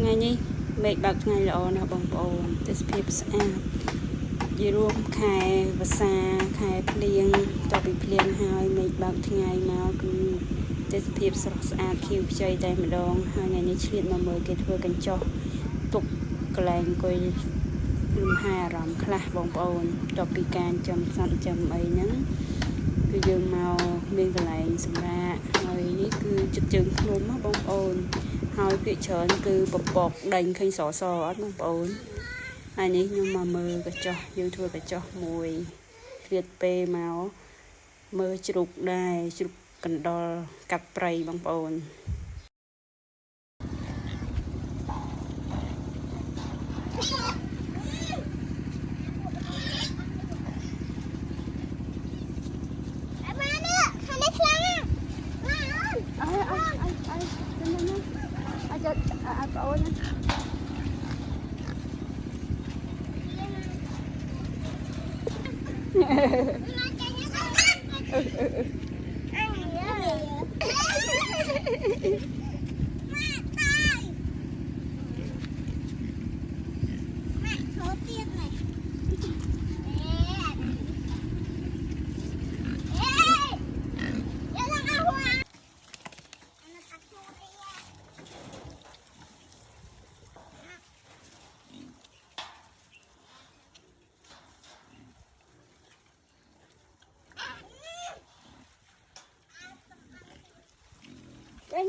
ថ្ងៃនេះមេឃបើកថ្ងៃល្អណាស់បងប្អូនទេសភាពស្អាតនិយាយរួមខែវស្សាខែភ្លៀងតពីភ្លៀងហើយមេឃបើកថ្ងៃមកគឺទេសភាពស្រស់ស្អាតខៀវខ្ចីតែម្ដងហើយថ្ងៃនេះឆ្លៀតមកមើលគេធ្វើកញ្ចុះទុកកន្លែងអង្គុយលំហែអារម្មណ៍ខ្លះបងប្អូនតពីការចំសត្វចំអីហ្នឹងគឺយើងមកមានកន្លែងសម្រាប់ហើយនេះគឺជិតជើងភ្នំណាបងប្អូនហើយពាក្យច្រើនគឺពពកដេញឃើញសសអត់បងប្អូនហើយនេះខ្ញុំមកមើលកញ្ចុះយើងធ្វើកញ្ចុះមួយឃ្លាតពេលមកមើលជ្រូកដែរជ្រូកកណ្ដុរកាត់ព្រៃបងប្អូនប្អូន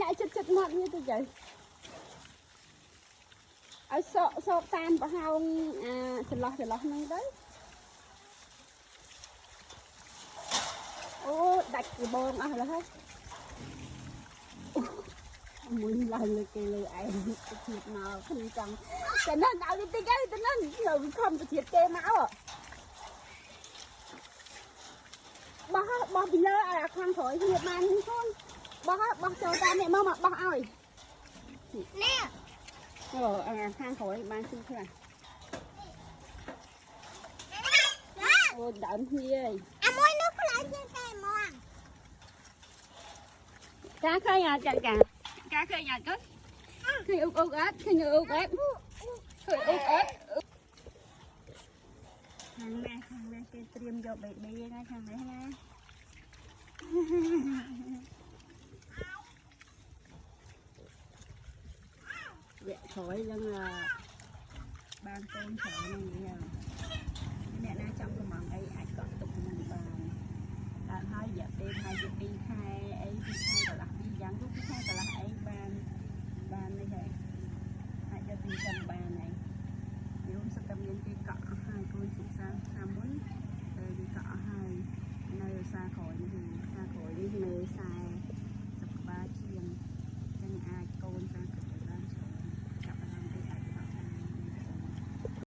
អ្នកចិត្តមកនេះទៅចុះឲ្យសោកតាមប្រហោងចន្លោះហ្នឹងទៅអូដាច់កបងអស់แล้วហើយមួយឡើងលើគេលើឯងទៅធៀបមកខ្ញុំចង់តែនឹងឲ្យវាតិចទៅនឹងលើវាខំទៅធៀបគេមកបោះពីលើអាខាងក្រោយធៀបបាននេះខ្លួនបោះចូលតាមនេះមកបោះឲ្យនេះអាខាងក្រោយបានស៊ីខ្លះអូដើមគ្នាអើយអាមួយនោះខ្លាំងជាងគេហ្មងចាឃើញអត់ចាឃើញអត់គាត់ឃើញអុកអត់ឃើញអុកអត់ខាងនេះគេត្រៀមយកបេប៊ីណាខាងនេះណាវគ្គក្រោយឡើងបានកូនច្រើនហ្នឹងអ្នកណាចង់កំងអីអាចកក់ទុកនឹងបានដល់ហើយរយៈពេល22ខែ